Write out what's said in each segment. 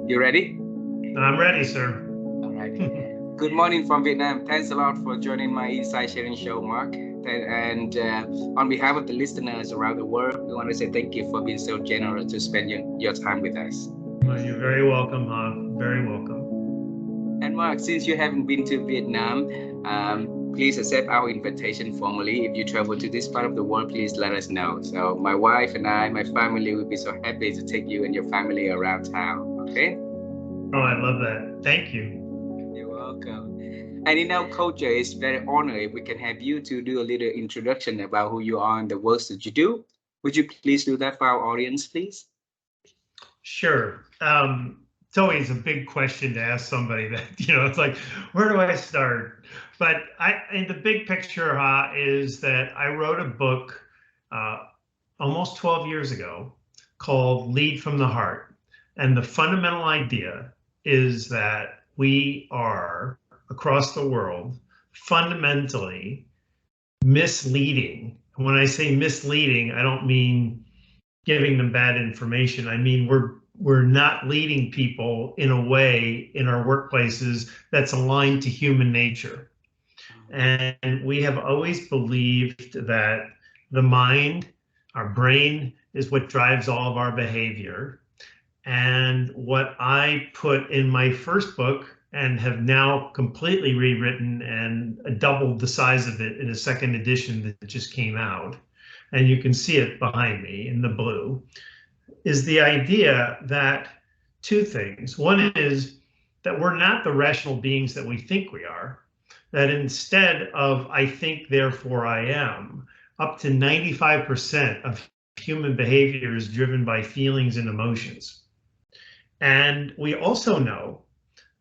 You ready? I'm ready, sir. All right. Good morning from Vietnam. Thanks a lot for joining my Insight Sharing Show, Mark. And on behalf of the listeners around the world, we want to say thank you for being so generous to spend your time with us. Well, you're very welcome, Ha. Very welcome. And Mark, since you haven't been to Vietnam, please accept our invitation formally. If you travel to this part of the world, please let us know. So my wife and I, my family, will be so happy to take you and your family around town. Okay? Oh, I love that. Thank you. You're welcome. And in our culture, it's very honored if we can have you to do a little introduction about who you are and the works that you do. Would you please do that for our audience, please? Sure. It's always a big question to ask somebody that, it's like, where do I start? But in the big picture, Ha, is that I wrote a book almost 12 years ago called Lead from the Heart. And the fundamental idea is that we are, across the world, fundamentally misleading. When I say misleading, I don't mean giving them bad information. I mean, we're not leading people in a way in our workplaces that's aligned to human nature. And we have always believed that the mind, our brain, is what drives all of our behavior. And what I put in my first book, and have now completely rewritten and doubled the size of it in a second edition that just came out, and you can see it behind me in the blue, is the idea that two things. One is that we're not the rational beings that we think we are, that instead of I think, therefore I am, up to 95% of human behavior is driven by feelings and emotions. And we also know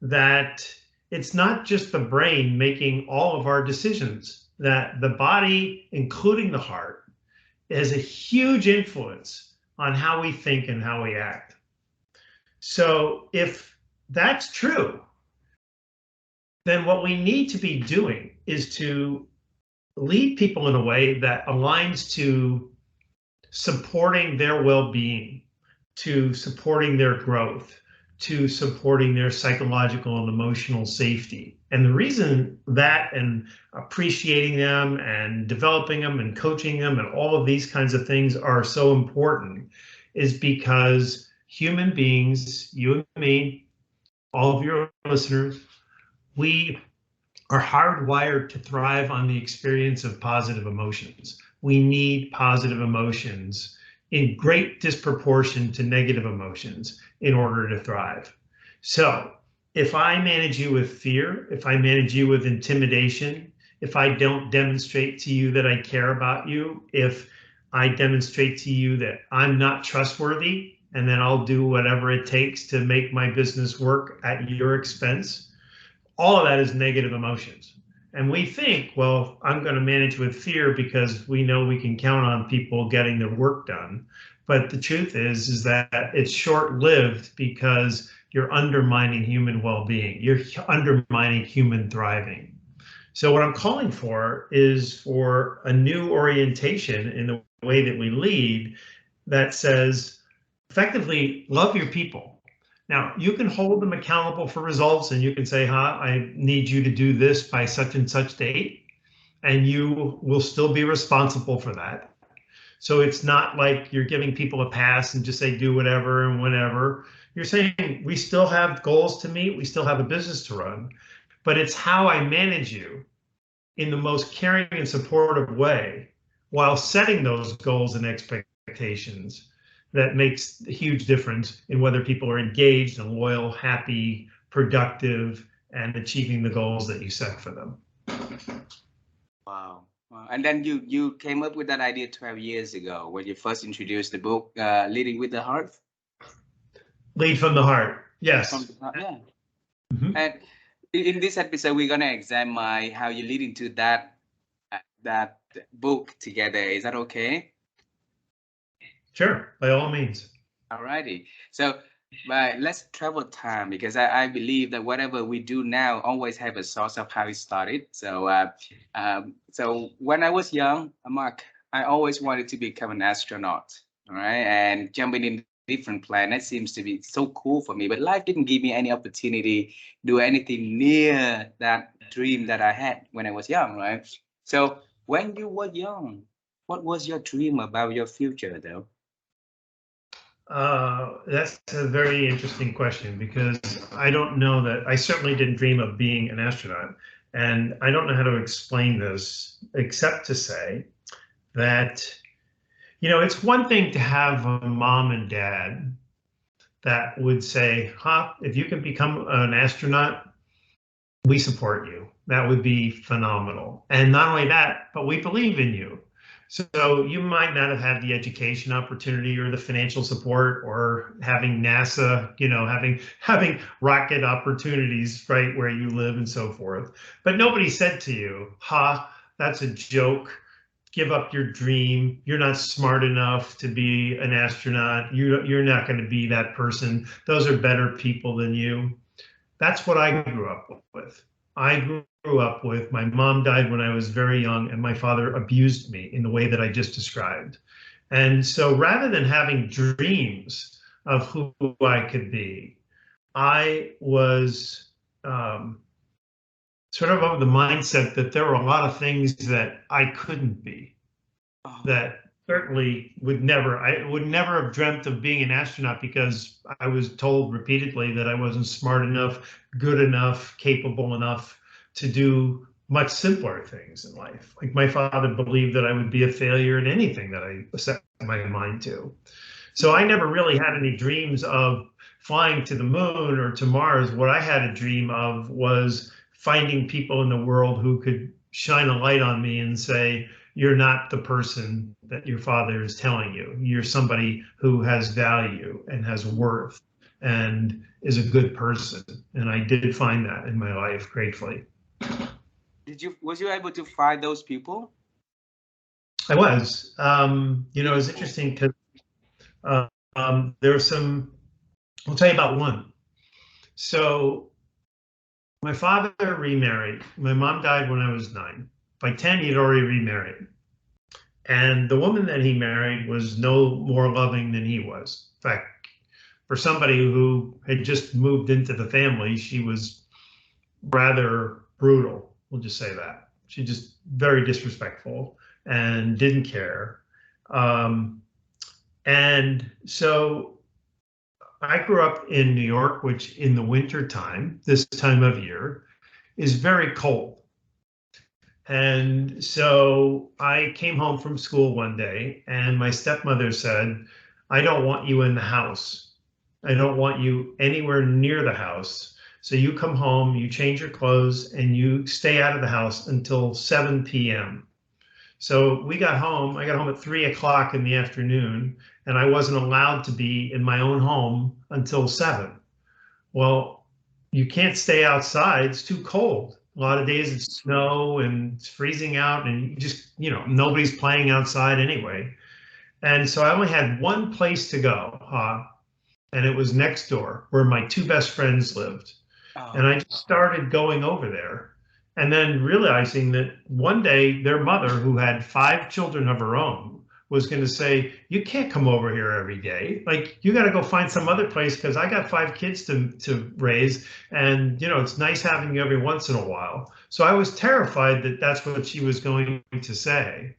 that it's not just the brain making all of our decisions, that the body, including the heart, has a huge influence on how we think and how we act. So if that's true, then what we need to be doing is to lead people in a way that aligns to supporting their well-being, to supporting their growth, to supporting their psychological and emotional safety. And the reason that, and appreciating them and developing them and coaching them and all of these kinds of things are so important is because human beings, you and me, all of your listeners, we are hardwired to thrive on the experience of positive emotions. We need positive emotions in great disproportion to negative emotions in order to thrive. So if I manage you with fear, if I manage you with intimidation, if I don't demonstrate to you that I care about you, if I demonstrate to you that I'm not trustworthy, and then I'll do whatever it takes to make my business work at your expense, all of that is negative emotions. And we think, well, I'm going to manage with fear because we know we can count on people getting their work done. But the truth is that it's short-lived because you're undermining human well-being. You're undermining human thriving. So what I'm calling for is for a new orientation in the way that we lead that says, effectively, love your people. Now, you can hold them accountable for results, and you can say, I need you to do this by such and such date, and you will still be responsible for that. So it's not like you're giving people a pass and just say, do whatever and whenever. You're saying, we still have goals to meet, we still have a business to run, but it's how I manage you in the most caring and supportive way while setting those goals and expectations that makes a huge difference in whether people are engaged and loyal, happy, productive, and achieving the goals that you set for them. Wow. And then you came up with that idea 12 years ago when you first introduced the book, Leading with the Heart. Lead from the heart. Yes. From the heart, yeah. Mm-hmm. And in this episode, we're gonna examine how you lead into that book together. Is that okay? Sure, by all means. All righty. So let's travel time, because I believe that whatever we do now always have a source of how it started. So so when I was young, Mark, I always wanted to become an astronaut. All right, and jumping in different plan. That seems to be so cool for me. But life didn't give me any opportunity do anything near that dream that I had when I was young, right? So when you were young, what was your dream about your future, though? That's a very interesting question because I don't know that I certainly didn't dream of being an astronaut. And I don't know how to explain this except to say that, it's one thing to have a mom and dad that would say, if you can become an astronaut, we support you. That would be phenomenal. And not only that, but we believe in you. So you might not have had the education opportunity or the financial support or having NASA, having rocket opportunities right where you live and so forth. But nobody said to you, that's a joke. Give up your dream. You're not smart enough to be an astronaut. You're not going to be that person. Those are better people than you. That's what I grew up with. I grew up with my mom died when I was very young, and my father abused me in the way that I just described. And so rather than having dreams of who I could be, I was sort of of the mindset that there were a lot of things that I couldn't be, that certainly I would never have dreamt of being an astronaut because I was told repeatedly that I wasn't smart enough, good enough, capable enough to do much simpler things in life. Like my father believed that I would be a failure in anything that I set my mind to. So I never really had any dreams of flying to the moon or to Mars. What I had a dream of was finding people in the world who could shine a light on me and say, you're not the person that your father is telling you. You're somebody who has value and has worth and is a good person. And I did find that in my life, gratefully. Was you able to find those people? I was. It was interesting because there were some, I'll tell you about one. So my father remarried. My mom died when I was 9. By 10, he'd already remarried. And the woman that he married was no more loving than he was. In fact, for somebody who had just moved into the family, she was rather brutal. We'll just say that. She just very disrespectful and didn't care. And so I grew up in New York, which in the winter time, this time of year, is very cold. And so I came home from school one day and my stepmother said, I don't want you in the house. I don't want you anywhere near the house. So you come home, you change your clothes, and you stay out of the house until 7 p.m. So I got home at 3 o'clock in the afternoon, and I wasn't allowed to be in my own home until 7. Well, you can't stay outside. It's too cold. A lot of days it's snow and it's freezing out and you just, nobody's playing outside anyway. And so I only had one place to go, and it was next door where my 2 best friends lived. And I just started going over there and then realizing that one day their mother, who had 5 children of her own, was going to say, you can't come over here every day. Like, you got to go find some other place because I got 5 kids to raise. And, it's nice having you every once in a while. So I was terrified that that's what she was going to say.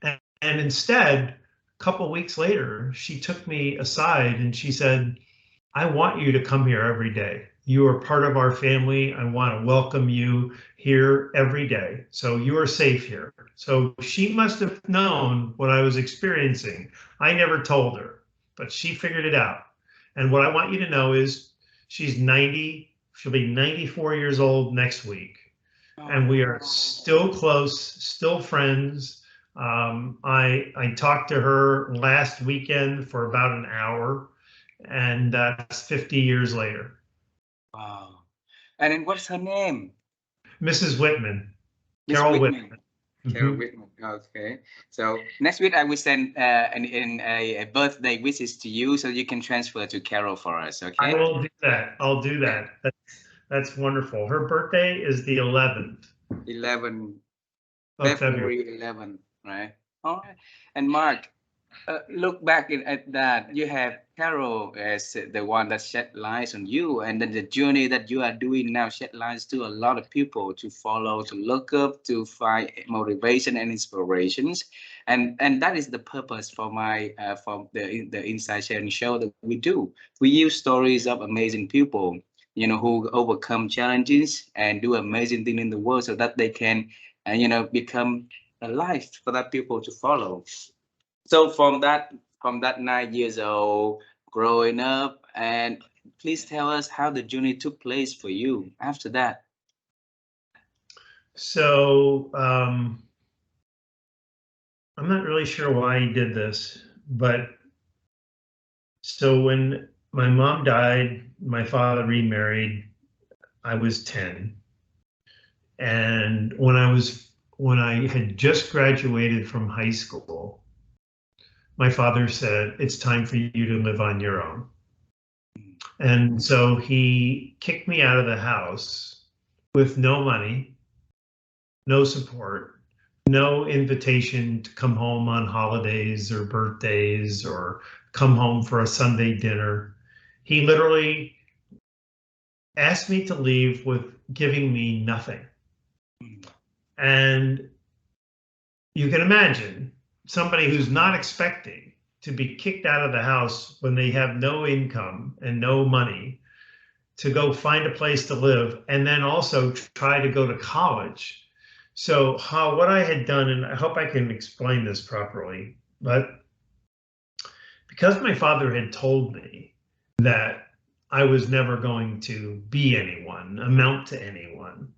And instead, a couple weeks later, she took me aside and she said, I want you to come here every day. You are part of our family. I want to welcome you here every day. So you are safe here. So she must have known what I was experiencing. I never told her, but she figured it out. And what I want you to know is she's 90. She'll be 94 years old next week. And we are still close, still friends. I talked to her last weekend for about an hour. And that's 50 years later. Wow. And then what's her name? Mrs. Whitman. Carol Whitman. Carol Whitman. Okay. So next week I will send a birthday wishes to you so you can transfer to Carol for us. Okay. I will do that. I'll do that. That's wonderful. Her birthday is the 11th. 11 February 11th, right? All right. And Mark, Look back at that. You have Carol as the one that shed lights on you, and then the journey that you are doing now shed lights to a lot of people to follow, to look up, to find motivation and inspirations, and that is the purpose for my for the Inside Sharing show that we do. We use stories of amazing people, who overcome challenges and do amazing things in the world, so that they can, become a life for that people to follow. So from that 9 years old, growing up, and please tell us how the journey took place for you after that. So I'm not really sure why he did this, but so when my mom died, my father remarried, I was 10. And when I had just graduated from high school, my father said, "It's time for you to live on your own." And so he kicked me out of the house with no money, no support, no invitation to come home on holidays or birthdays or come home for a Sunday dinner. He literally asked me to leave with giving me nothing. And you can imagine somebody who's not expecting to be kicked out of the house when they have no income and no money to go find a place to live and then also try to go to college. So what I had done, and I hope I can explain this properly, but because my father had told me that I was never going to be anyone, amount to anyone,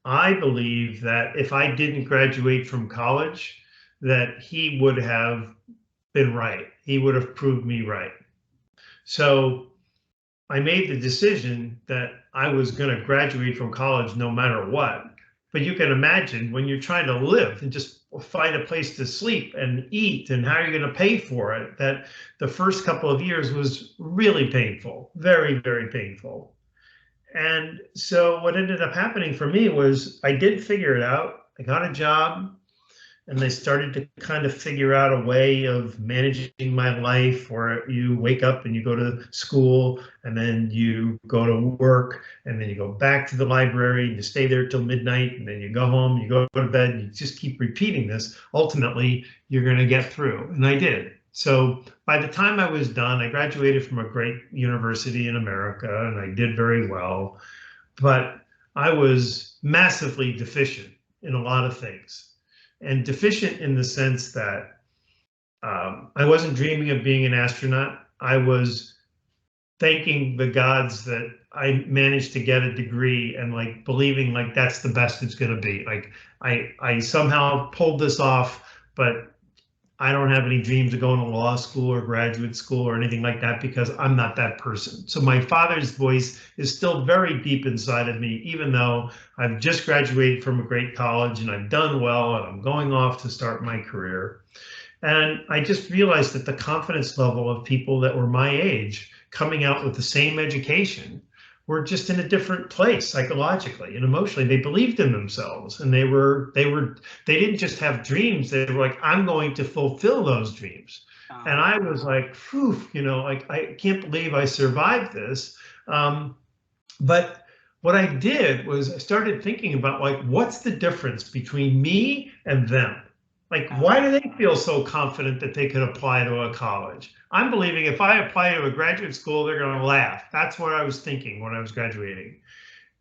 I believe that if I didn't graduate from college, that he would have been right. He would have proved me right. So I made the decision that I was going to graduate from college no matter what. But you can imagine when you're trying to live and just find a place to sleep and eat and how you're going to pay for it, that the first couple of years was really painful, very, very painful. And so what ended up happening for me was I did figure it out. I got a job and I started to kind of figure out a way of managing my life where you wake up and you go to school and then you go to work and then you go back to the library and you stay there till midnight and then you go home, you go to bed, and you just keep repeating this. Ultimately, you're going to get through. And I did. So by the time I was done, I graduated from a great university in America and I did very well, but I was massively deficient in a lot of things. And deficient in the sense that I wasn't dreaming of being an astronaut. I was thanking the gods that I managed to get a degree and like believing like that's the best it's going to be. Like I somehow pulled this off, but I don't have any dreams of going to law school or graduate school or anything like that because I'm not that person. So my father's voice is still very deep inside of me, even though I've just graduated from a great college and I've done well and I'm going off to start my career. And I just realized that the confidence level of people that were my age coming out with the same education were just in a different place psychologically and emotionally. They believed in themselves and they didn't just have dreams. They were like, I'm going to fulfill those dreams. And I was like, phew, like I can't believe I survived this. But what I did was I started thinking about like, what's the difference between me and them? Like, why do they feel so confident that they could apply to a college? I'm believing if I apply to a graduate school, they're going to laugh. That's what I was thinking when I was graduating.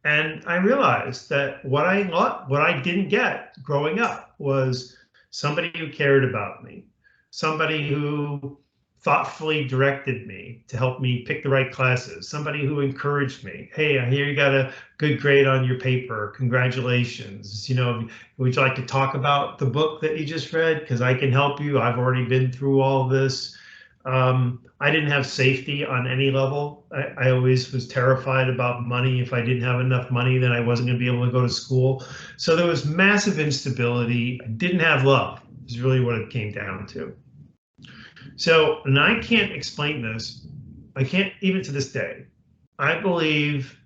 And I realized that what I didn't get growing up was somebody who cared about me, somebody who thoughtfully directed me to help me pick the right classes, somebody who encouraged me. Hey, I hear you got a good grade on your paper. Congratulations. Would you like to talk about the book that you just read? Because I can help you. I've already been through all this. I didn't have safety on any level. I always was terrified about money. If I didn't have enough money, then I wasn't going to be able to go to school. So there was massive instability. I didn't have love, is really what it came down to. So, and I can't explain this. I can't even to this day. I believe,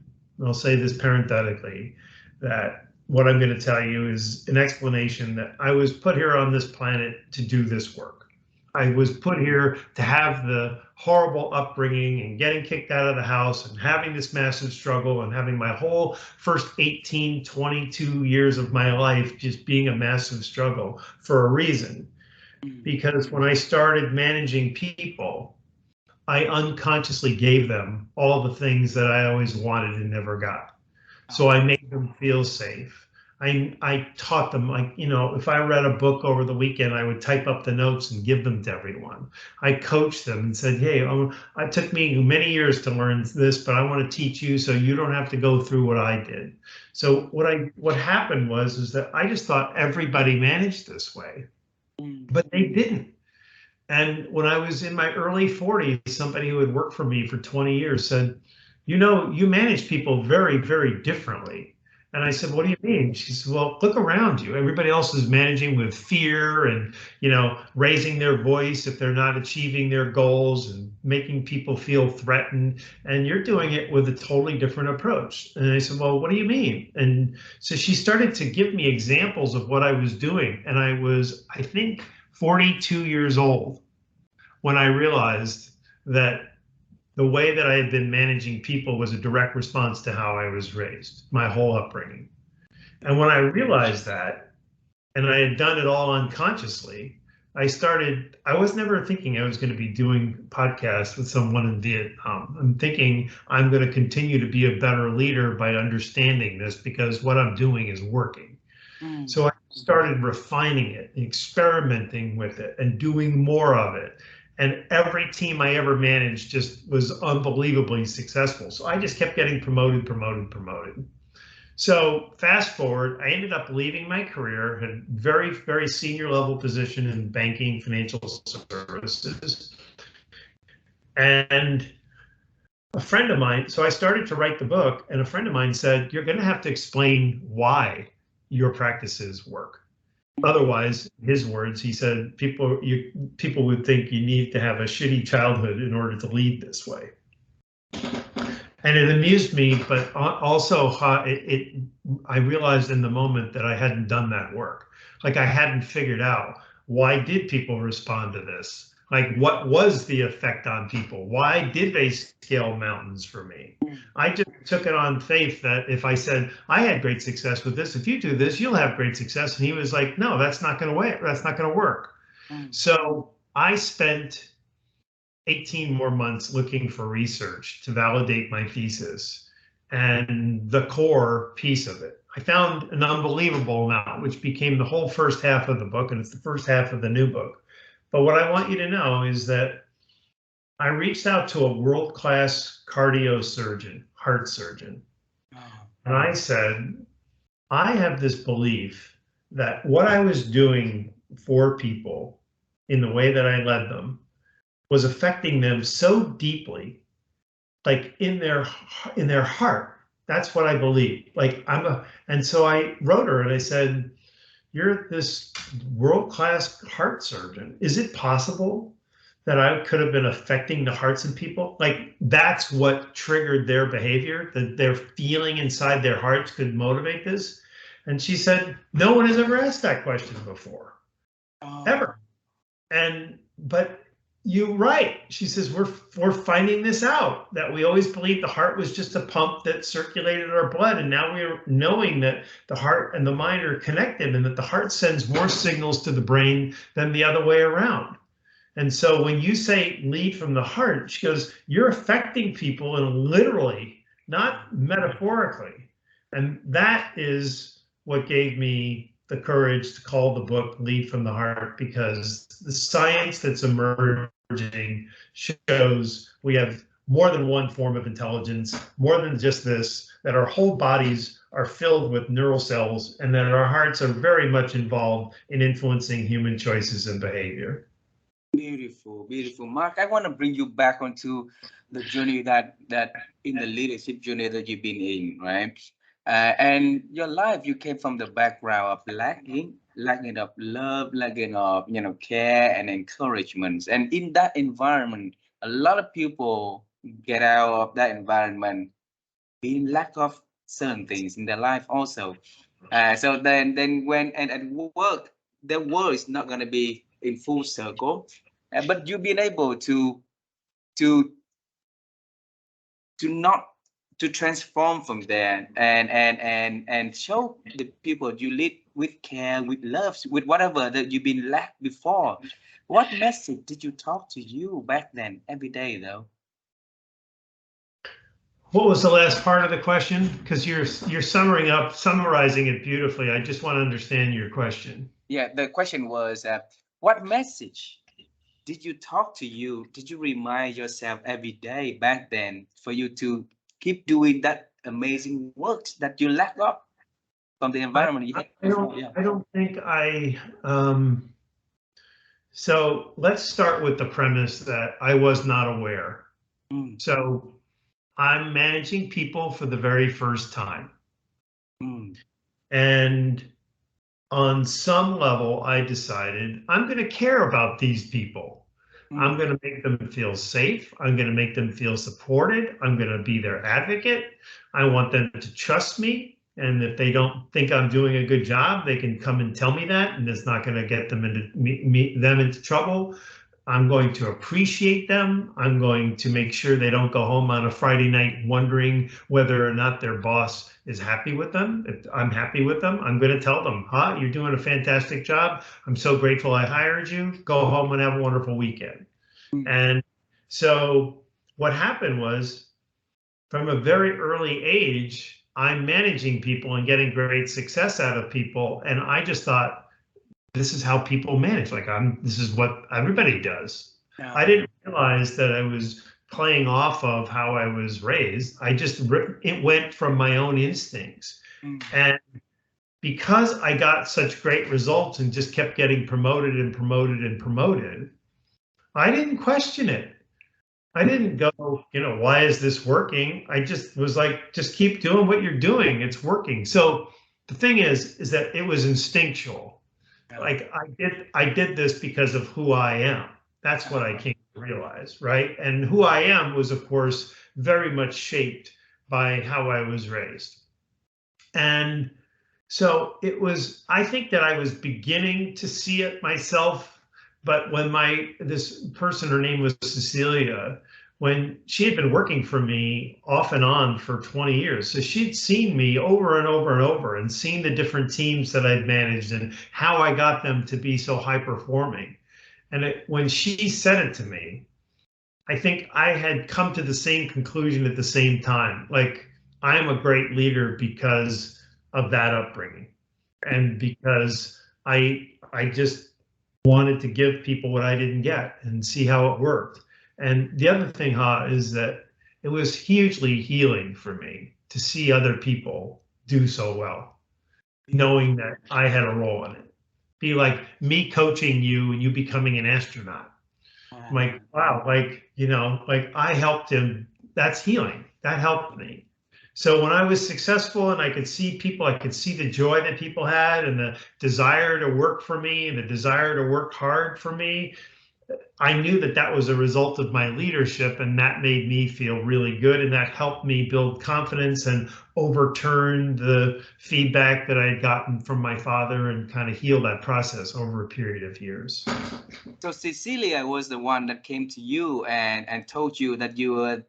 I'll say this parenthetically, that what I'm going to tell you is an explanation that I was put here on this planet to do this work. I was put here to have the horrible upbringing and getting kicked out of the house and having this massive struggle and having my whole first 18, 22 years of my life just being a massive struggle for a reason. Because when I started managing people, I unconsciously gave them all the things that I always wanted and never got. So I made them feel safe. I taught them, like, if I read a book over the weekend, I would type up the notes and give them to everyone. I coached them and said, hey, it took me many years to learn this, but I want to teach you so you don't have to go through what I did. So what happened is that I just thought everybody managed this way, but they didn't. And when I was in my early 40s, somebody who had worked for me for 20 years said, you manage people very, very differently. And I said, what do you mean? She said, well, look around you. Everybody else is managing with fear and, raising their voice if they're not achieving their goals and making people feel threatened. And you're doing it with a totally different approach. And I said, well, what do you mean? And so she started to give me examples of what I was doing. And I was, I think, 42 years old when I realized that the way that I had been managing people was a direct response to how I was raised, my whole upbringing. And when I realized that, and I had done it all unconsciously, I was never thinking I was going to be doing podcasts with someone in Vietnam. I'm thinking I'm going to continue to be a better leader by understanding this because what I'm doing is working. So I started refining it, experimenting with it, and doing more of it. And every team I ever managed just was unbelievably successful. So I just kept getting promoted. So fast forward, I ended up leaving my career, had a very, very senior level position in banking, financial services. And a friend of mine, so I started to write the book, and a friend of mine said, you're going to have to explain why your practices work. Otherwise, his words, he said, people would think you need to have a shitty childhood in order to lead this way. And it amused me, but also I realized in the moment that I hadn't done that work. Like I hadn't figured out, why did people respond to this? Like, what was the effect on people? Why did they scale mountains for me? I just took it on faith that if I said, I had great success with this, if you do this, you'll have great success. And he was like, no, that's not going to work. That's not going to work. So I spent 18 more months looking for research to validate my thesis and the core piece of it. I found an unbelievable amount, which became the whole first half of the book, and it's the first half of the new book. But what I want you to know is that I reached out to a world-class cardio surgeon, heart surgeon, and I said, I have this belief that what I was doing for people in the way that I led them was affecting them so deeply, like in their heart. That's what I believe. And so I wrote her and I said, you're this world-class heart surgeon. Is it possible that I could have been affecting the hearts of people? Like, that's what triggered their behavior, that their feeling inside their hearts could motivate this? And she said, no one has ever asked that question before, ever. But you're right. She says, we're finding this out, that we always believed the heart was just a pump that circulated our blood. And now we're knowing that the heart and the mind are connected and that the heart sends more signals to the brain than the other way around. And so when you say lead from the heart, she goes, you're affecting people and literally, not metaphorically. And that is what gave me the courage to call the book Lead from the Heart, because the science that's emerging shows we have more than one form of intelligence, more than just this, that our whole bodies are filled with neural cells, and that our hearts are very much involved in influencing human choices and behavior. Beautiful, beautiful. Mark, I want to bring you back onto the journey that in the leadership journey that you've been in, right? And your life, you came from the background of lacking of love, lacking of care and encouragement. And in that environment, a lot of people get out of that environment being lack of certain things in their life also. So then when and at work, the world is not going to be in full circle. But you've been able to not to transform from there and show the people you lead with care, with love, with whatever that you've been lacked before. What message did you talk to you back then every day though? What was the last part of the question? Because you're summarizing it beautifully. I just want to understand your question. Yeah, the question was, what message did you talk to you? Did you remind yourself every day back then for you to keep doing that amazing work that you lack of from the I, environment you I had I before? don't Yeah. I don't think so let's start with the premise that I was not aware. Mm, So I'm managing people for the very first time. mm, And on some level, I decided I'm going to care about these people. I'm mm, going to make them feel safe. I'm going to make them feel supported. I'm going to be their advocate. I want them to trust me. And if they don't think I'm doing a good job, they can come and tell me that, and it's not going to get them into trouble. I'm going to appreciate them. I'm going to make sure they don't go home on a Friday night wondering whether or not their boss is happy with them. If I'm happy with them, I'm going to tell them, you're doing a fantastic job. I'm so grateful I hired you. Go home and have a wonderful weekend. mm, And so what happened was from a very early age, I'm managing people and getting great success out of people. And I just thought, this is how people manage. This is what everybody does. I uh, didn't realize that I was playing off of how I was raised. It went from my own instincts. mm, And because I got such great results and just kept getting promoted and promoted and promoted, I didn't question it. I didn't go, why is this working? I just was like, just keep doing what you're doing. It's working. So the thing is that it was instinctual. uh, Like I did this because of who I am. That's what I uh, came to realize, right? And who I am was, of course, very much shaped by how I was raised. And so I think that I was beginning to see it myself, but when this person, her name was Cecilia, when she had been working for me off and on for 20 years. So she'd seen me over and over and over and seen the different teams that I'd managed and how I got them to be so high performing. And when she said it to me, I think I had come to the same conclusion at the same time. Like, I am a great leader because of that upbringing and because I just wanted to give people what I didn't get and see how it worked. And the other thing, is that it was hugely healing for me to see other people do so well, knowing that I had a role in it. Be like me coaching you and you becoming an astronaut. I'm like, wow, like I helped him. That's healing. That helped me. So when I was successful and I could see people, I could see the joy that people had and the desire to work for me and the desire to work hard for me, I knew that that was a result of my leadership, and that made me feel really good, and that helped me build confidence and overturn the feedback that I had gotten from my father and kind of heal that process over a period of years. so Cecilia was the one that came to you and told you that you are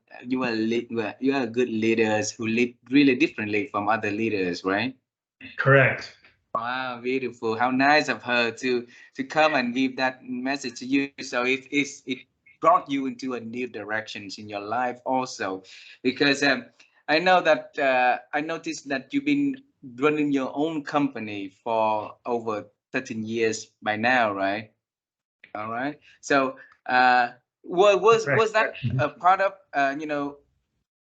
good leaders who lead really differently from other leaders, right? Correct. Wow, beautiful. How nice of her to come and give that message to you. So it brought you into a new directions in your life also, because I know that I noticed that you've been running your own company for over 13 years by now, right? All right. So was Correct. that a part of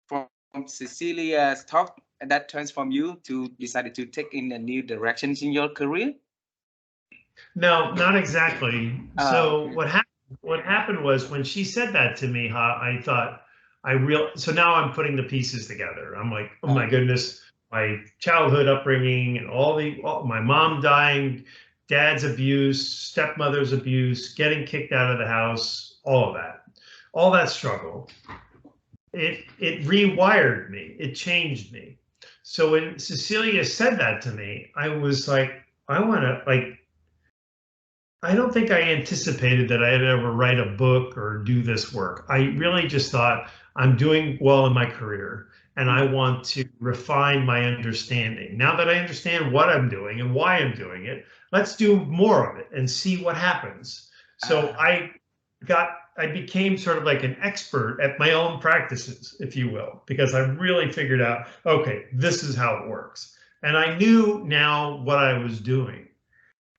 from Cecilia's talk that transformed you to decided to take in a new directions in your career? No, not exactly. Oh, So okay. what happened was when she said that to me, I thought so now I'm putting the pieces together. I'm like, oh my goodness, my childhood upbringing and my mom dying, dad's abuse, stepmother's abuse, getting kicked out of the house, all that struggle. It rewired me. It changed me. So when Cecilia said that to me, I was like, I want to like I don't think I anticipated that I'd ever write a book or do this work. I really just thought I'm doing well in my career and I want to refine my understanding. Now that I understand what I'm doing and why I'm doing it, let's do more of it and see what happens. So Ah, I became sort of like an expert at my own practices, if you will, because I really figured out, okay, this is how it works. And I knew now what I was doing.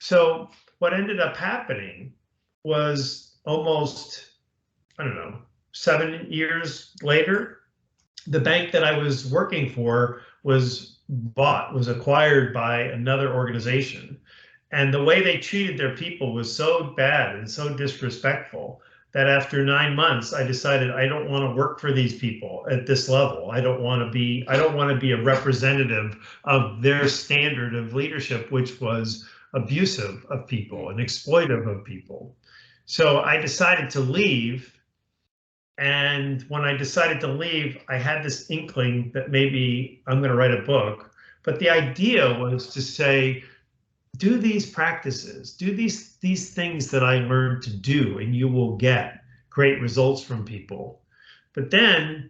So what ended up happening was almost, I don't know, 7 years later, the bank that I was working for was acquired by another organization. And the way they treated their people was so bad and so disrespectful that after 9 months, I decided I don't want to work for these people at this level. I don't want to be a representative of their standard of leadership, which was abusive of people and exploitive of people. So I decided to leave, and when I decided to leave, I had this inkling that maybe I'm going to write a book. But the idea was to say, do these practices, do these things that I learned to do, and you will get great results from people. But then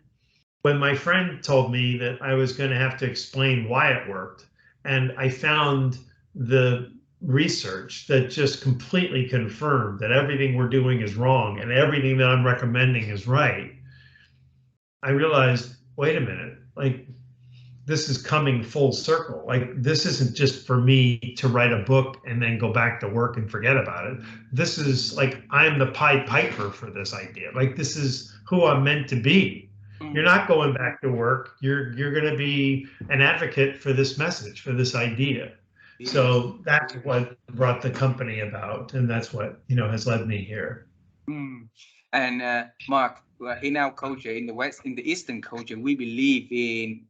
when my friend told me that I was going to have to explain why it worked, and I found the research that just completely confirmed that everything we're doing is wrong and everything that I'm recommending is right, I realized, wait a minute, like this is coming full circle. Like this isn't just for me to write a book and then go back to work and forget about it. This is like I'm the Pied Piper for this idea. Like this is who I'm meant to be. You're mm, not going back to work. You're going to be an advocate for this message, for this idea. yes. So that's what brought the company about, and that's what has led me here. Mm. And Mark, in our culture, in the West, in the Eastern culture, we believe in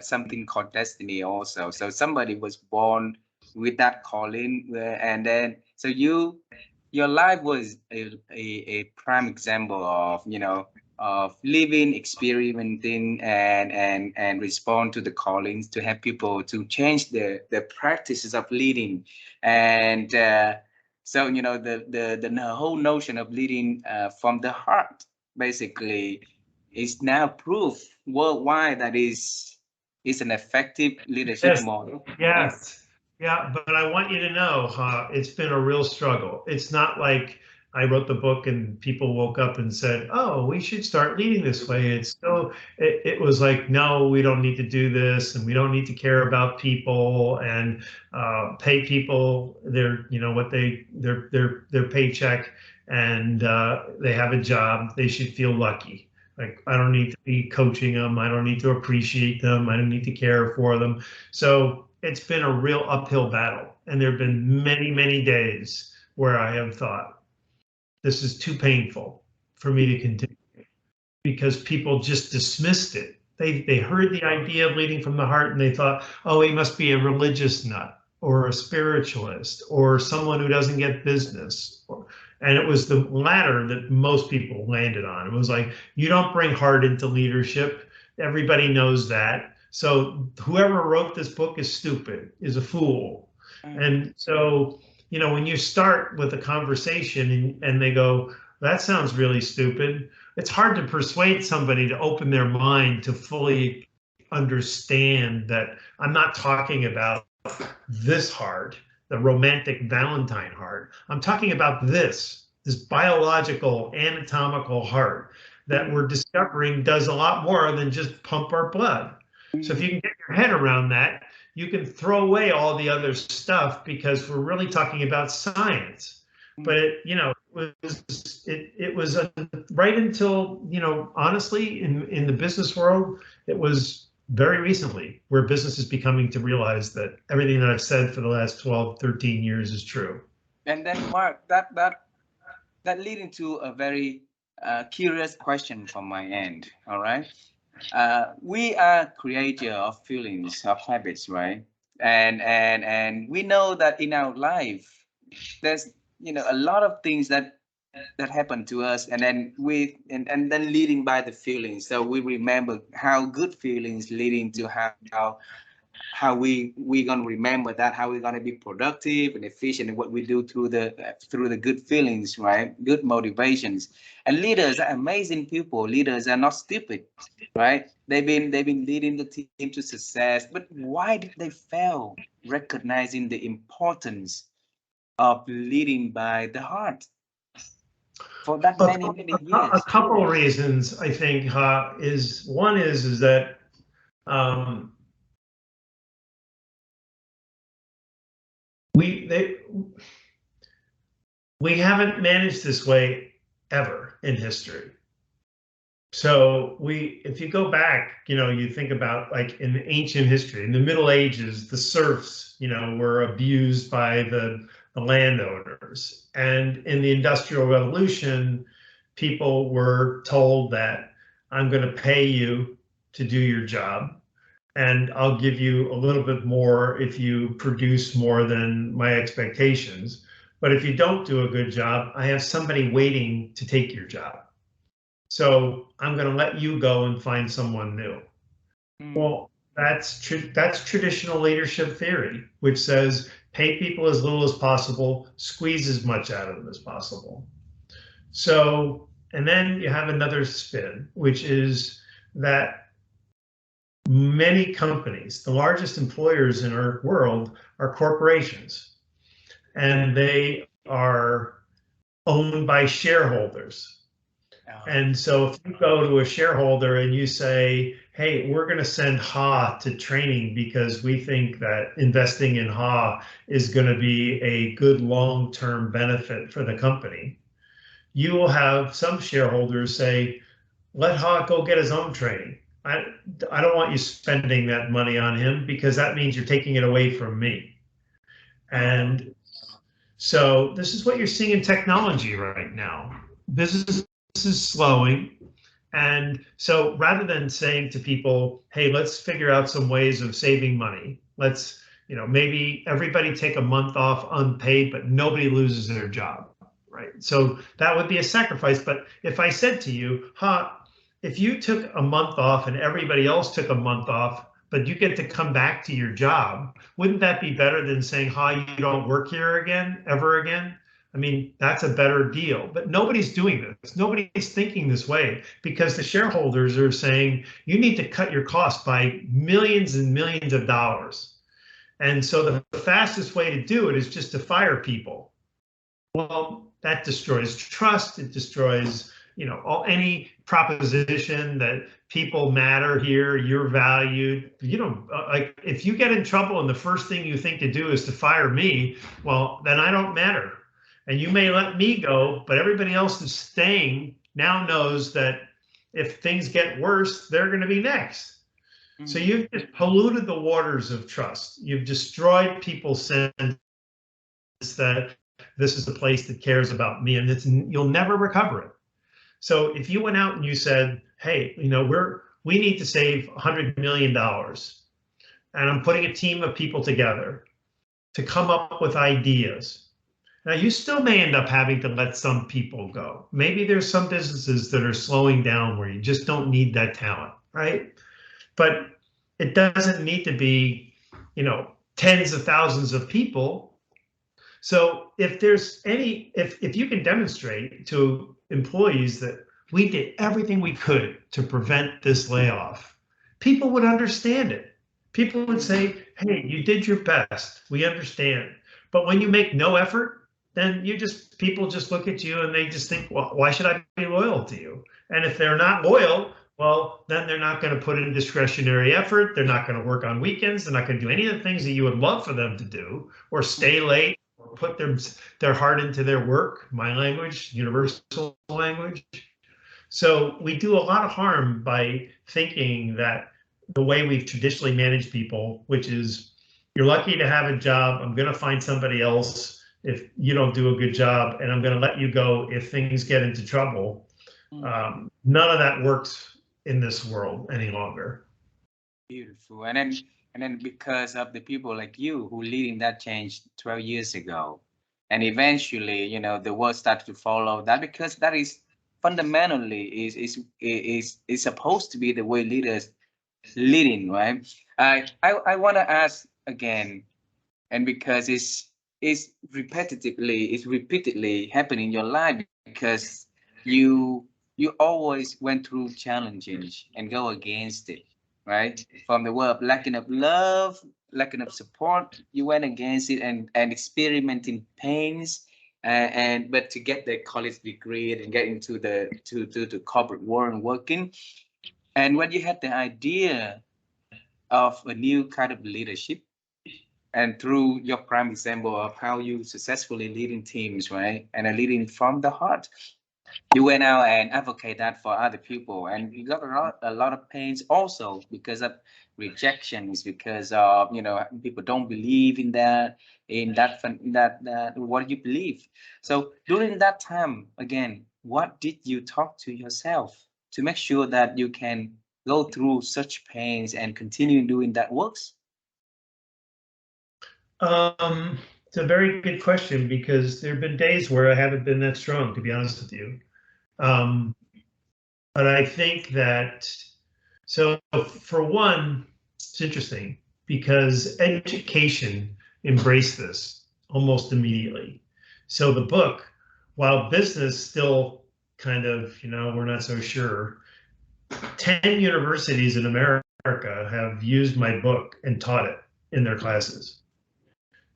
something called destiny also. So somebody was born with that calling, and then so your life was a prime example of of living, experimenting, and respond to the callings to help people to change their practices of leading, and. So the whole notion of leading from the heart basically is now proof worldwide that is an effective leadership Yes, model. Yes. yes, yeah. But I want you to know, it's been a real struggle. It's not like I wrote the book and people woke up and said, "Oh, we should start leading this way." It was like, no, we don't need to do this, and we don't need to care about people and pay people what their paycheck, and they have a job. They should feel lucky. Like I don't need to be coaching them. I don't need to appreciate them. I don't need to care for them. So it's been a real uphill battle. And there have been many, many days where I have thought, this is too painful for me to continue, because people just dismissed it. They heard the idea of leading from the heart and they thought, oh, he must be a religious nut or a spiritualist or someone who doesn't get business. And it was the latter that most people landed on. It was like, you don't bring heart into leadership. Everybody knows that. So whoever wrote this book is stupid, is a fool. Mm. And so, when you start with a conversation and they go, that sounds really stupid, it's hard to persuade somebody to open their mind to fully understand that I'm not talking about this heart, the romantic Valentine heart. I'm talking about this biological, anatomical heart that Mm. we're discovering does a lot more than just pump our blood. So if you can get your head around that, you can throw away all the other stuff because we're really talking about science. But Mm. it was right until honestly in the business world, it was very recently where business is becoming to realize that everything that I've said for the last 12, 13 years is true. And then Mark, that leading to a very curious question from my end. All right. We are creator of feelings, of habits, right? And we know that in our life there's a lot of things that happen to us, and then and then leading by the feelings. So we remember how good feelings leading to how how we gonna remember that, how we're gonna be productive and efficient in what we do through the good feelings, right? Good motivations. And leaders are amazing people. Leaders are not stupid, right? They've been leading the team to success, but why did they fail? Recognizing the importance of leading by the heart for that A, many a years. couple of reasons, I think, is one is that um, we they we haven't managed this way ever in history. So if you go back, you think about like in ancient history, in the Middle Ages, the serfs, were abused by the landowners. And in the Industrial Revolution, people were told that I'm going to pay you to do your job, and I'll give you a little bit more if you produce more than my expectations. But if you don't do a good job, I have somebody waiting to take your job. So I'm going to let you go and find someone new. Well, that's traditional leadership theory, which says pay people as little as possible, squeeze as much out of them as possible. So, and then you have another spin, which is that many companies, the largest employers in our world, are corporations, and they are owned by shareholders. And so if you go to a shareholder and you say, hey, we're going to send Ha to training because we think that investing in Ha is going to be a good long-term benefit for the company, you will have some shareholders say, let Ha go get his own training. I don't want you spending that money on him because that means you're taking it away from me. And so this is what you're seeing in technology right now. Business is slowing. And so rather than saying to people, hey, let's figure out some ways of saving money, let's, maybe everybody take a month off unpaid, but nobody loses their job, right? So that would be a sacrifice. But if I said to you, if you took a month off and everybody else took a month off, but you get to come back to your job, wouldn't that be better than saying, you don't work here again, ever again? I mean, that's a better deal, but nobody's doing this. Nobody's thinking this way because the shareholders are saying you need to cut your costs by millions and millions of dollars. And so the fastest way to do it is just to fire people. Well, that destroys trust. It destroys, any proposition that people matter here, you're valued. Like if you get in trouble and the first thing you think to do is to fire me, well, then I don't matter. And you may let me go, but everybody else that's staying now knows that if things get worse, they're going to be next. So you've just polluted the waters of trust. You've destroyed people's sense that this is the place that cares about me, and you'll never recover it. So if you went out and you said, hey, we need to save $100 million, and I'm putting a team of people together to come up with ideas. Now, you still may end up having to let some people go. Maybe there's some businesses that are slowing down where you just don't need that talent, right? But it doesn't need to be, tens of thousands of people. So if you can demonstrate to employees that we did everything we could to prevent this layoff, people would understand it. People would say, hey, you did your best. We understand. But when you make no effort, then people just look at you and they just think, well, why should I be loyal to you? And if they're not loyal, well, then they're not going to put in discretionary effort. They're not going to work on weekends. They're not going to do any of the things that you would love for them to do, or stay late, or put their heart into their work. My language, universal language. So we do a lot of harm by thinking that the way we've traditionally managed people, which is you're lucky to have a job, I'm going to find somebody else if you don't do a good job, and I'm going to let you go if things get into trouble. None of that works in this world any longer. Beautiful. And then because of the people like you who leading that change 12 years ago, and eventually, the world started to follow that, because that is fundamentally is supposed to be the way leaders leading, right? I want to ask again, and because it's repeatedly happening in your life, because you always went through challenges and go against it, right? From the word lacking of love, lacking of support, you went against it and experimenting pains, and but to get the college degree and get into the corporate world and working. And when you had the idea of a new kind of leadership, and through your prime example of how you successfully leading teams, right, and are leading from the heart, you went out and advocate that for other people, and you got a lot of pains also because of rejections, because of people don't believe in that what you believe. So during that time, again, what did you talk to yourself to make sure that you can go through such pains and continue doing that works? It's a very good question because there have been days where I haven't been that strong, to be honest with you. Um, but I think that, so for one, it's interesting because education embraced this almost immediately. So the book, while business still kind of, we're not so sure, 10 universities in America have used my book and taught it in their classes.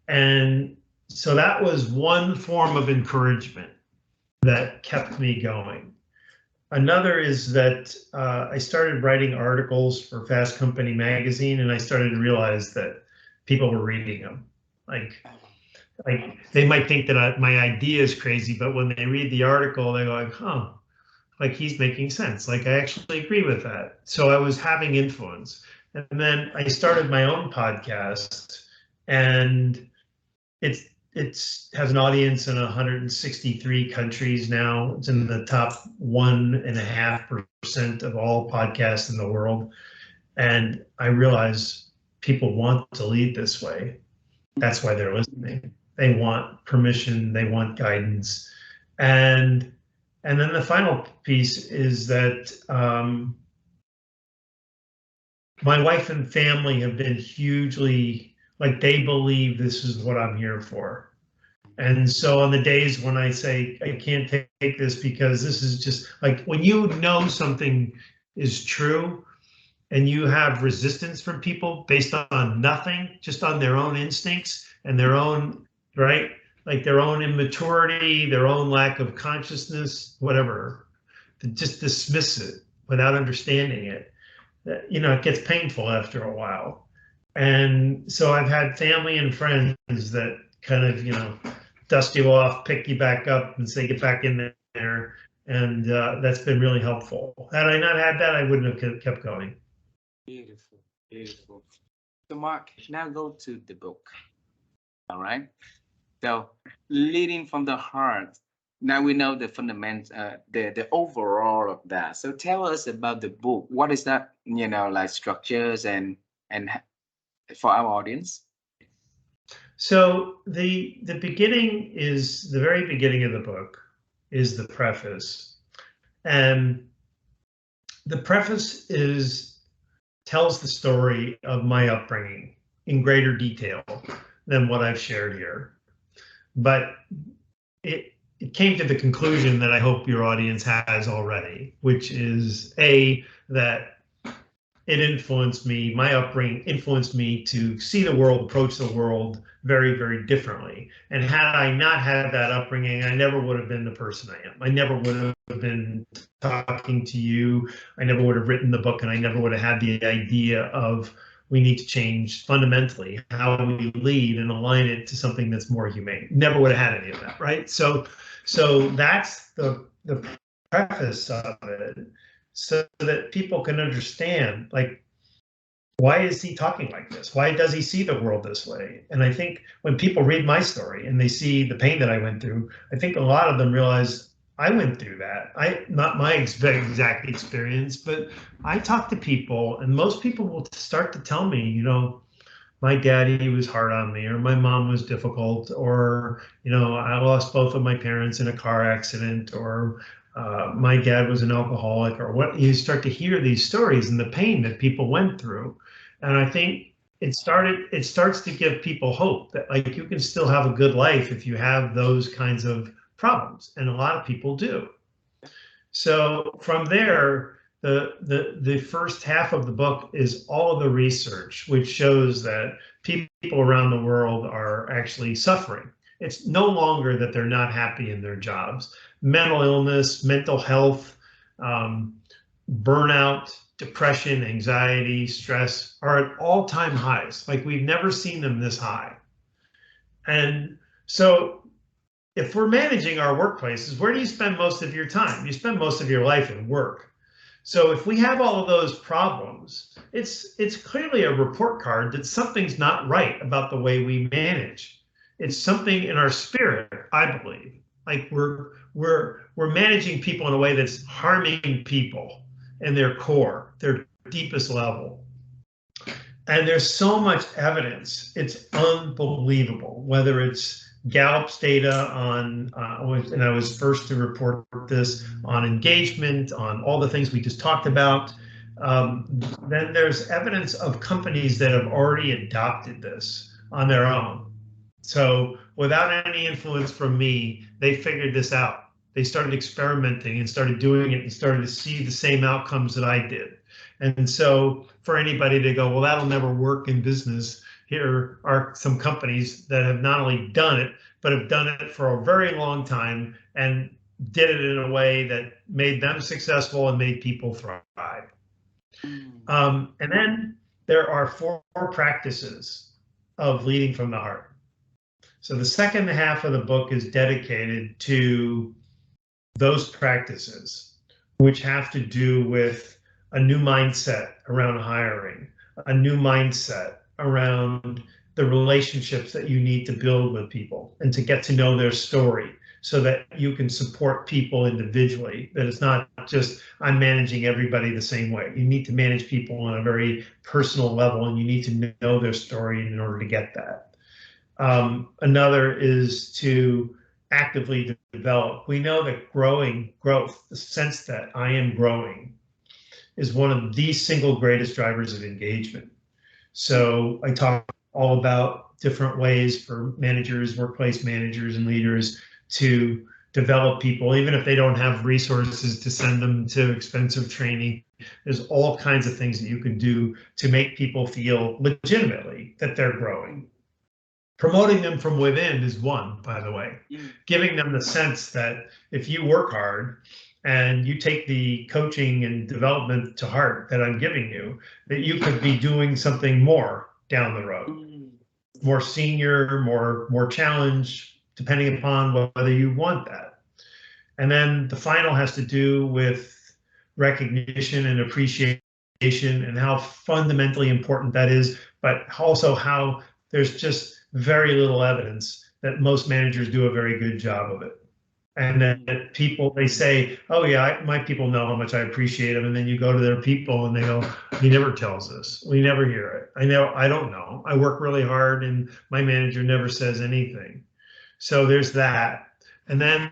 And so that was one form of encouragement that kept me going. Another is that I started writing articles for Fast Company magazine, and I started to realize that people were reading them. Like they might think that my idea is crazy, but when they read the article, they go like, "Huh, like he's making sense. Like I actually agree with that." So I was having influence, and then I started my own podcast, and it's has an audience in 163 countries now. It's in the top 1.5% of all podcasts in the world. And I realize people want to lead this way. That's why they're listening. They want permission, they want guidance. And then the final piece is that my wife and family have been hugely, like they believe this is what I'm here for. And so on the days when I say I can't take this because this is just like when you know something is true and you have resistance from people based on nothing, just on their own instincts and their own, right? Like their own immaturity, their own lack of consciousness, whatever, to just dismiss it without understanding it. It gets painful after a while. And so I've had family and friends that kind of, dust you off, pick you back up and say, get back in there. And that's been really helpful. Had I not had that, I wouldn't have kept going. Beautiful, beautiful. So Mark, now go to the book. All right. So leading from the heart. Now we know the fundament, the overall of that. So tell us about the book. What is that? Like structures and for our audience. So the beginning is the very beginning of the book is the preface, and the preface tells the story of my upbringing in greater detail than what I've shared here. But it came to the conclusion that I hope your audience has already, which is that it influenced me, my upbringing influenced me to see the world, approach the world very, very differently. And had I not had that upbringing, I never would have been the person I am. I never would have been talking to you. I never would have written the book, and I never would have had the idea of we need to change fundamentally how we lead and align it to something that's more humane. Never would have had any of that, right? So that's the preface of it, so that people can understand, like, why is he talking like this? Why does he see the world this way? And I think when people read my story and they see the pain that I went through, I think a lot of them realize I went through that. Not my exact experience, but I talk to people, and most people will start to tell me, my daddy was hard on me, or my mom was difficult, or I lost both of my parents in a car accident, or my dad was an alcoholic, or what. You start to hear these stories and the pain that people went through, and I think it starts to give people hope that like you can still have a good life if you have those kinds of problems, and a lot of people do. So from there, the first half of the book is all of the research, which shows that people around the world are actually suffering. It's no longer that they're not happy in their jobs. Mental illness, mental health, um, burnout, depression, anxiety, stress are at all-time highs. Like we've never seen them this high. And so if we're managing our workplaces, where do you spend most of your time? You spend most of your life at work. So if we have all of those problems, it's clearly a report card that something's not right about the way we manage. It's something in our spirit, I believe. Like we're managing people in a way that's harming people in their core, their deepest level. And there's so much evidence. It's unbelievable, whether it's Gallup's data on, and I was first to report this, on engagement, on all the things we just talked about. Then there's evidence of companies that have already adopted this on their own. So without any influence from me, they figured this out. They started experimenting and started doing it and started to see the same outcomes that I did. And so for anybody to go, well, that'll never work in business, here are some companies that have not only done it, but have done it for a very long time and did it in a way that made them successful and made people thrive. And then there are 4 practices of leading from the heart. So the second half of the book is dedicated to those practices, which have to do with a new mindset around hiring, a new mindset around the relationships that you need to build with people and to get to know their story so that you can support people individually, that it's not just I'm managing everybody the same way. You need to manage people on a very personal level, and you need to know their story in order to get that. Another is to actively develop. We know that growth, the sense that I am growing, is one of the single greatest drivers of engagement. So I talk all about different ways for managers, workplace managers, and leaders to develop people, even if they don't have resources to send them to expensive training. There's all kinds of things that you can do to make people feel legitimately that they're growing. Promoting them from within is one, by the way. Giving them the sense that if you work hard and you take the coaching and development to heart that I'm giving you, that you could be doing something more down the road, more senior, more challenge, depending upon whether you want that. And then the final has to do with recognition and appreciation and how fundamentally important that is, but also how there's just very little evidence that most managers do a very good job of it. And that people, they say, oh yeah, my people know how much I appreciate them. And then you go to their people and they go, he never tells us. We never hear it. I don't know. I work really hard and my manager never says anything. So there's that. And then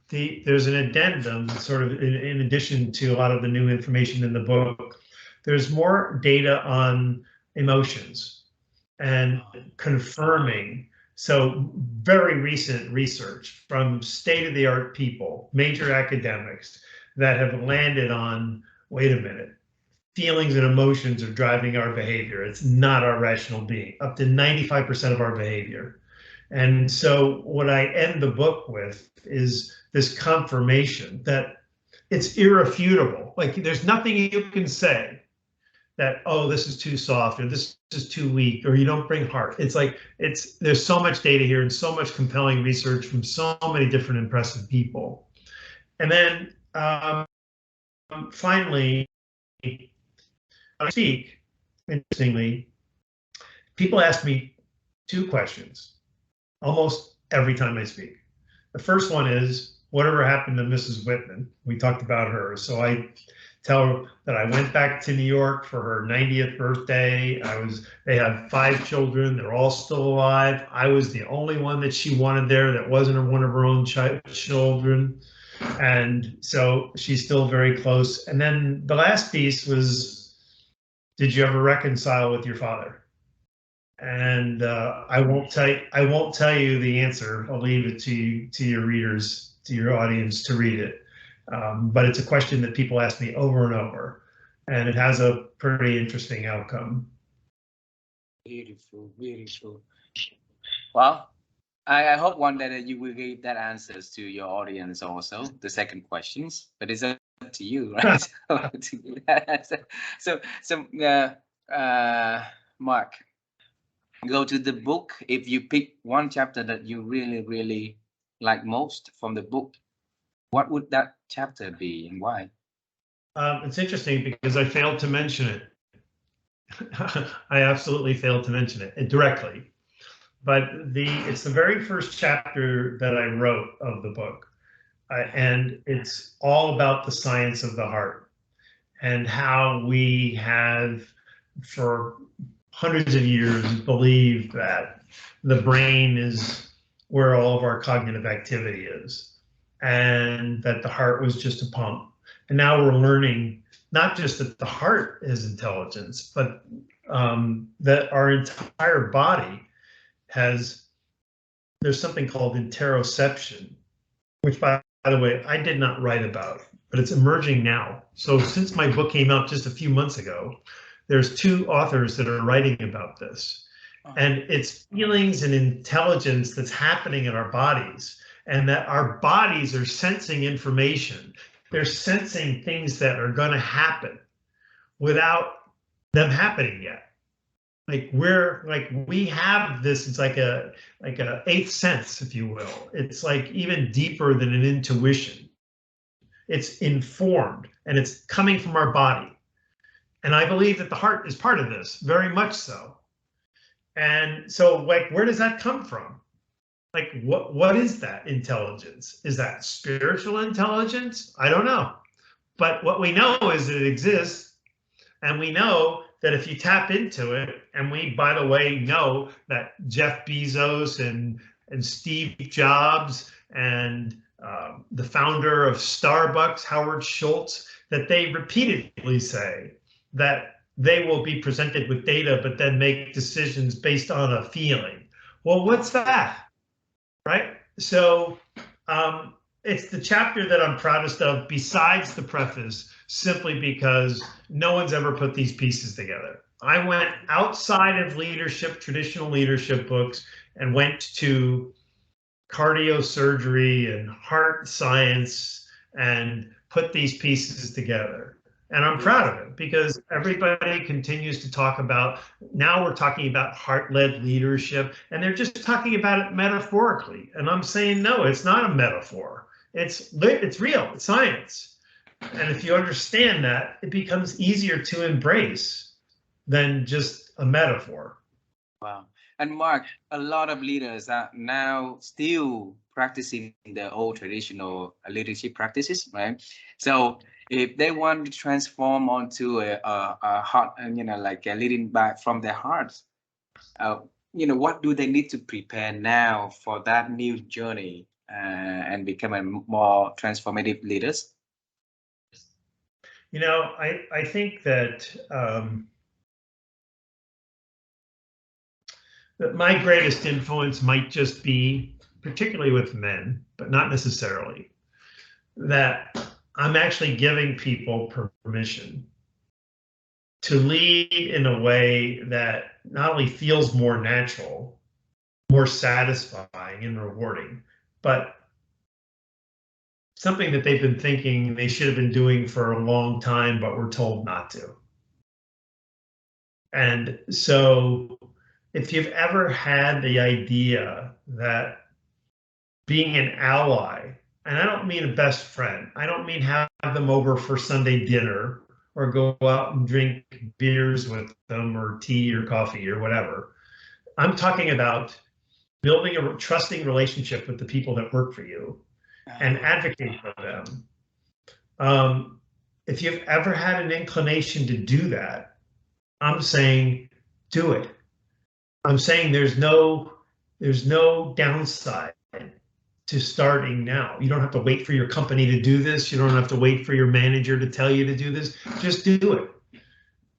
there's an addendum, sort of in addition to a lot of the new information in the book. There's more data on emotions and confirming. So very recent research from state-of-the-art people, major academics, that have landed on, wait a minute, feelings and emotions are driving our behavior. It's not our rational being, up to 95% of our behavior. And so what I end the book with is this confirmation that it's irrefutable. Like there's nothing you can say that, oh, this is too soft, or this is too weak, or you don't bring heart. It's like, there's so much data here and so much compelling research from so many different impressive people. And then finally, I speak, interestingly, people ask me 2 questions almost every time I speak. The first one is, whatever happened to Mrs. Whitman? We talked about her. So I tell her that I went back to New York for her 90th birthday. They have 5 children. They're all still alive. I was the only one that she wanted there that wasn't one of her own children. And so she's still very close. And then the last piece was, did you ever reconcile with your father? And I won't tell you the answer. I'll leave it to you, to your readers, to your audience to read it. But it's a question that people ask me over and over, and it has a pretty interesting outcome. Beautiful, beautiful. Well, I hope one day that you will give that answers to your audience also, the second questions, but it's up to you, right? To give that answer. Mark, go to the book. If you pick one chapter that you really, really like most from the book, what would that chapter be and why? It's interesting because I failed to mention it. I absolutely failed to mention it directly. But it's the very first chapter that I wrote of the book. And it's all about the science of the heart and how we have, for hundreds of years, believed that the brain is where all of our cognitive activity is, and that the heart was just a pump. And now we're learning not just that the heart is intelligence, but that our entire body there's something called interoception, which by the way, I did not write about, but it's emerging now. So since my book came out just a few months ago, there's 2 authors that are writing about this. And it's feelings and intelligence that's happening in our bodies, and that our bodies are sensing information. They're sensing things that are going to happen without them happening yet. We have this, it's like a 8th sense, if you will. It's like even deeper than an intuition. It's informed and it's coming from our body. And I believe that the heart is part of this, very much so. And so where does that come from? What is that intelligence? Is that spiritual intelligence? I don't know. But what we know is that it exists, and we know that if you tap into it, and we, by the way, know that Jeff Bezos and Steve Jobs and the founder of Starbucks, Howard Schultz, that they repeatedly say that they will be presented with data, but then make decisions based on a feeling. Well, what's that? Right? So it's the chapter that I'm proudest of, besides the preface, simply because no one's ever put these pieces together. I went outside of leadership, traditional leadership books, and went to cardiosurgery and heart science and put these pieces together. And I'm proud of it because everybody continues to talk about, now we're talking about heart-led leadership, and they're just talking about it metaphorically. And I'm saying, no, it's not a metaphor. It's real, it's science. And if you understand that, it becomes easier to embrace than just a metaphor. Wow. And Mark, a lot of leaders are now still practicing the old traditional leadership practices, right? So if they want to transform onto a heart, like a leading back from their hearts, what do they need to prepare now for that new journey and become a more transformative leaders? I think that that my greatest influence might just be, particularly with men, but not necessarily, that I'm actually giving people permission to lead in a way that not only feels more natural, more satisfying and rewarding, but something that they've been thinking they should have been doing for a long time, but were told not to. And so if you've ever had the idea that being an ally, and I don't mean a best friend, I don't mean have them over for Sunday dinner or go out and drink beers with them or tea or coffee or whatever. I'm talking about building a trusting relationship with the people that work for you and advocate for them. If you've ever had an inclination to do that, I'm saying do it. I'm saying there's no downside to starting now. You don't have to wait for your company to do this. You don't have to wait for your manager to tell you to do this. Just do it.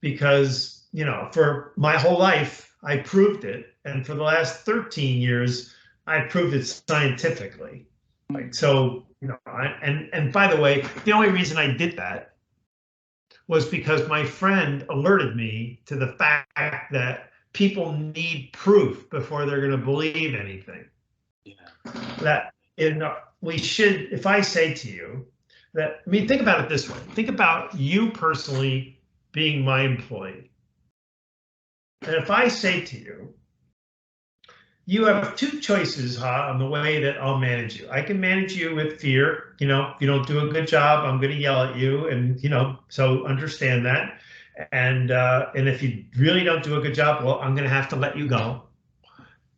Because, you know, for my whole life, I proved it. And for the last 13 years, I proved it scientifically. Like, so, you know, and by the way, the only reason I did that was because my friend alerted me to the fact that people need proof before they're going to believe anything. Yeah. That we should, if I say to you that, I mean, think about it this way. Think about you personally being my employee. And if I say to you, you have two choices on the way that I'll manage you. I can manage you with fear. You know, if you don't do a good job, I'm going to yell at you, and you know, so understand that. And if you really don't do a good job, well, I'm going to have to let you go.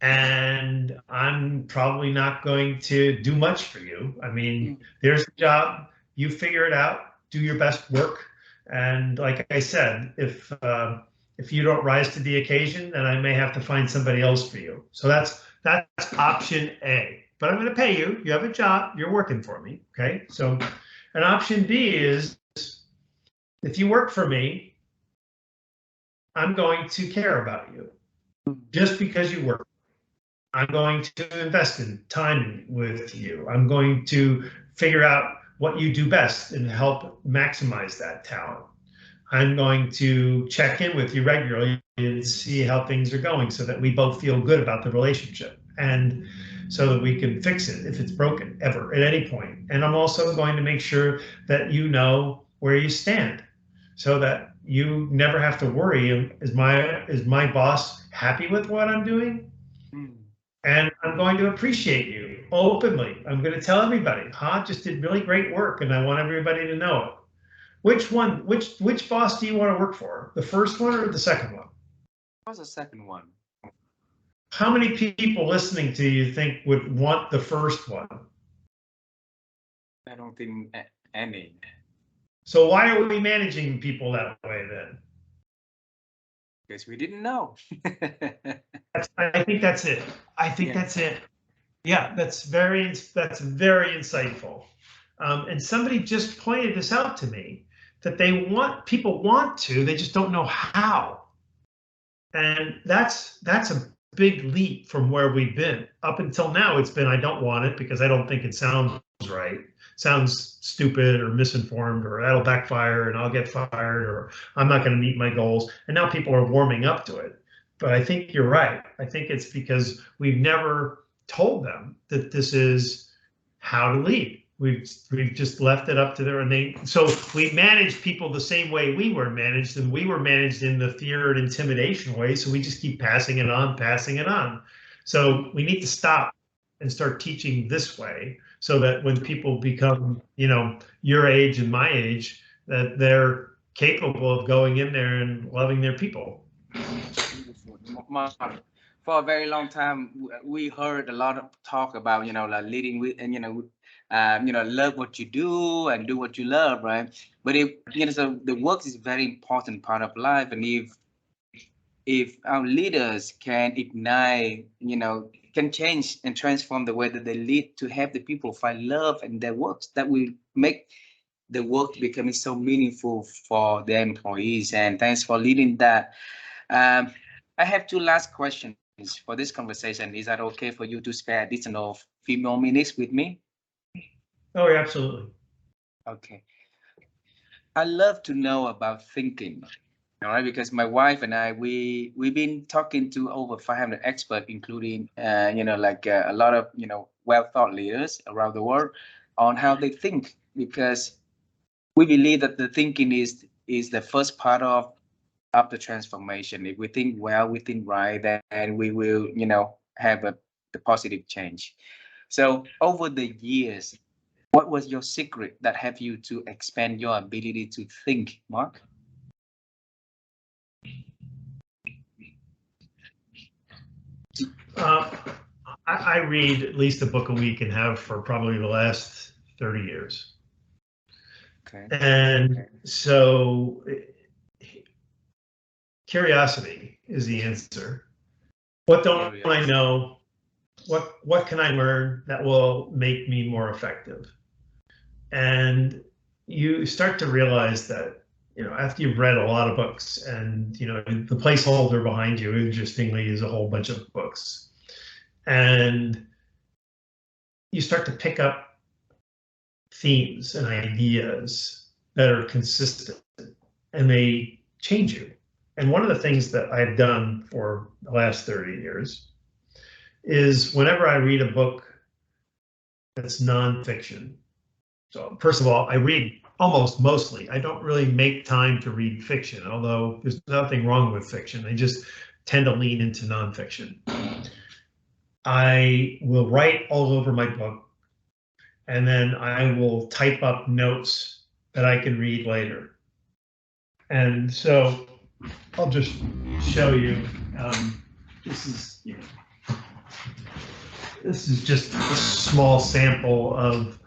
And I'm probably not going to do much for you. I mean, there's the job. You figure it out. Do your best work. And like I said, if you don't rise to the occasion, then I may have to find somebody else for you. So that's option A. But I'm going to pay you. You have a job. You're working for me. Okay. So, and option B is if you work for me, I'm going to care about you just because you work. I'm going to invest in time with you. I'm going to figure out what you do best and help maximize that talent. I'm going to check in with you regularly and see how things are going so that we both feel good about the relationship and so that we can fix it if it's broken ever at any point. And I'm also going to make sure that you know where you stand so that you never have to worry, is my boss happy with what I'm doing? And I'm going to appreciate you openly. I'm going to tell everybody, just did really great work, and I want everybody to know it. Which boss do you want to work for? The first one or the second one? What's the second one? How many people listening to you think would want the first one? I don't think any. So why are we managing people that way then? Because we didn't know. I think that's it. I think that's it. Yeah, that's very insightful. And somebody just pointed this out to me, that people want to, they just don't know how. And that's a big leap from where we've been. Up until now, it's been, I don't want it because I don't think it sounds right. Sounds stupid or misinformed, or that'll backfire and I'll get fired, or I'm not going to meet my goals. And now people are warming up to it. But I think you're right. I think it's because we've never told them that this is how to lead. We've just left it up to them, so we manage people the same way we were managed, and we were managed in the fear and intimidation way. So we just keep passing it on. So we need to stop and start teaching this way, so that when people become, you know, your age and my age, that they're capable of going in there and loving their people. For a very long time, we heard a lot of talk about, you know, like leading with, and love what you do and do what you love, right? But so the work is a very important part of life, and if our leaders can ignite, can change and transform the way that they lead to have the people find love in their works, that will make the work becoming so meaningful for their employees. And thanks for leading that. I have two last questions for this conversation. Is that okay for you to spare additional few more minutes with me? Oh, absolutely. Okay. I love to know about thinking, all right, because my wife and I, we've been talking to over 500 experts, including, a lot of, well thought leaders around the world on how they think, because we believe that the thinking is the first part of the transformation. If we think well, we think right, then we will, have the positive change. So over the years, what was your secret that helped you to expand your ability to think, Mark? I read at least a book a week and have for probably the last 30 years. Okay. And so curiosity is the answer. What don't I know? what can I learn that will make me more effective? And you start to realize that, after you've read a lot of books, and the placeholder behind you, interestingly, is a whole bunch of books, and you start to pick up themes and ideas that are consistent, and they change you. And one of the things that I've done for the last 30 years is, whenever I read a book that's nonfiction. So first of all, I read mostly. I don't really make time to read fiction, although there's nothing wrong with fiction. I just tend to lean into nonfiction. I will write all over my book, and then I will type up notes that I can read later. And so I'll just show you. This is just a small sample of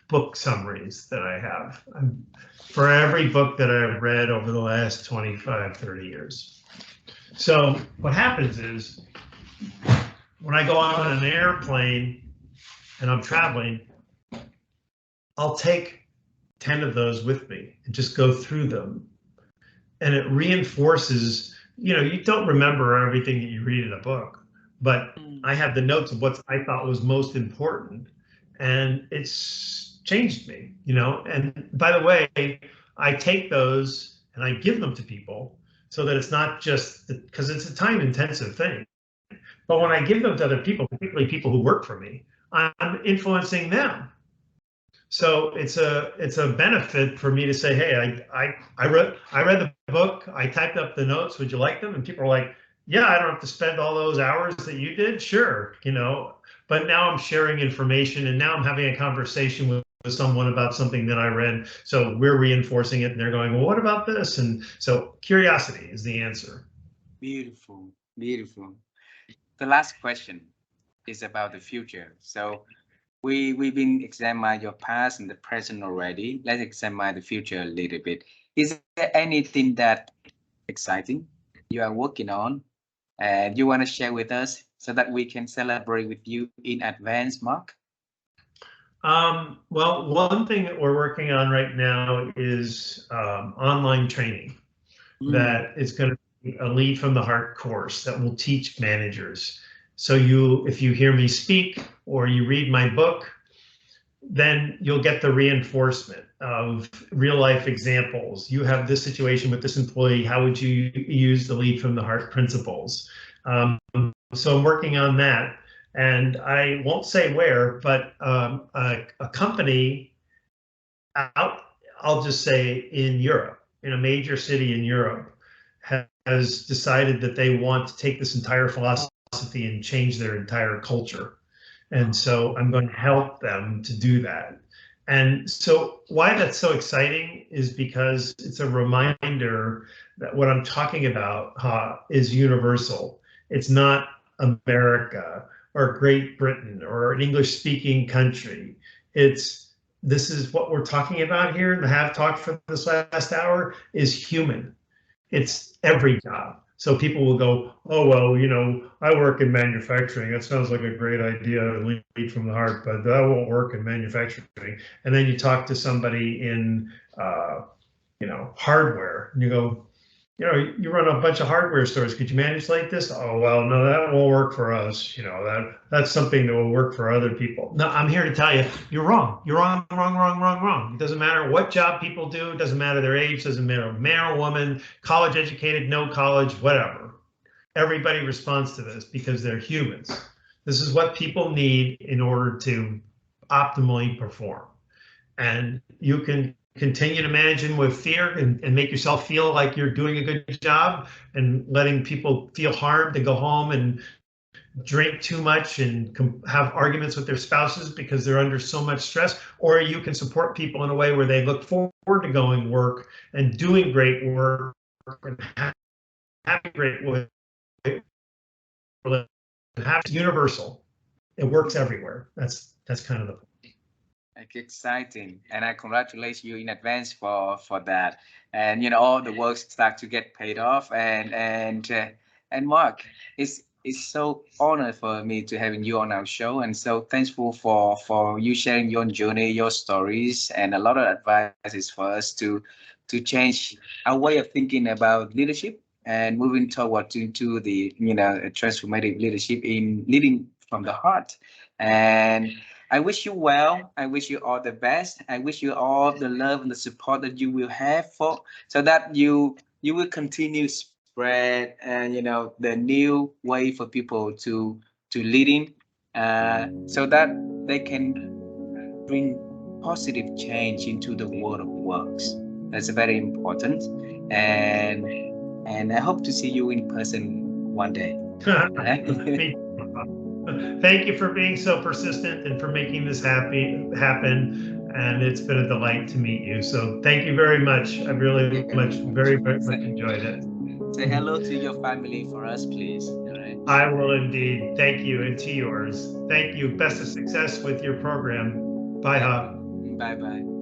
book summaries that I have for every book that I've read over the last 25, 30 years. So what happens is, when I go on an airplane and I'm traveling, I'll take 10 of those with me and just go through them. And it reinforces, you don't remember everything that you read in a book, but I have the notes of what I thought was most important, and it's changed me, And by the way, I take those and I give them to people, so that it's not just because it's a time-intensive thing. But when I give them to other people, particularly people who work for me, I'm influencing them. So it's a benefit for me to say, hey, I read the book, I typed up the notes, would you like them? And people are like, yeah, I don't have to spend all those hours that you did, sure, But now I'm sharing information, and now I'm having a conversation with someone about something that I read. So we're reinforcing it, and they're going, well, what about this? And so curiosity is the answer. Beautiful, beautiful. The last question is about the future. So we've been examining your past and the present already. Let's examine the future a little bit. Is there anything that exciting you are working on and you want to share with us, so that we can celebrate with you in advance, Mark? Well, one thing that we're working on right now is online training that is going to be a Lead from the Heart course that will teach managers. So if you hear me speak or you read my book, then you'll get the reinforcement of real life examples. You have this situation with this employee. How would you use the Lead from the Heart principles? So I'm working on that. And I won't say where, but a company I'll just say in Europe, in a major city in Europe, has decided that they want to take this entire philosophy and change their entire culture. And so I'm going to help them to do that. And so why that's so exciting is because it's a reminder that what I'm talking about is universal. It's not America or Great Britain or an English-speaking country. This is what we're talking about here, and the have talk for this last hour is human. It's every job. So people will go, oh, well, I work in manufacturing. That sounds like a great idea to lead from the heart, but that won't work in manufacturing. And then you talk to somebody in, hardware, and you go, you run a bunch of hardware stores. Could you manage like this? Oh, well, no, that won't work for us. That's something that will work for other people. No, I'm here to tell you, you're wrong. You're wrong, wrong, wrong, wrong, wrong. It doesn't matter what job people do. It doesn't matter their age. Doesn't matter man or woman, college educated, no college, whatever. Everybody responds to this because they're humans. This is what people need in order to optimally perform. And you can continue to manage them with fear and make yourself feel like you're doing a good job, and letting people feel harmed and go home and drink too much and have arguments with their spouses because they're under so much stress. Or you can support people in a way where they look forward to going to work and doing great work and having great work. It's universal. It works everywhere. That's kind of the point. Exciting, and I congratulate you in advance for that. And all the work start to get paid off. And Mark, is it's so honor for me to having you on our show, and so thankful for you sharing your journey, your stories, and a lot of advices for us to change our way of thinking about leadership and moving toward into the transformative leadership in leading from the heart. And I wish you well. I wish you all the best. I wish you all the love and the support that you will have for so that you will continue spread and the new way for people to leading so that they can bring positive change into the world of works. That's very important. And I hope to see you in person one day. Me Thank you for being so persistent and for making this happen. And it's been a delight to meet you. So thank you very much. I really very much enjoyed it. Say hello to your family for us, please. All right. I will indeed. Thank you, and to yours. Thank you. Best of success with your program. Bye, Ha. Bye bye.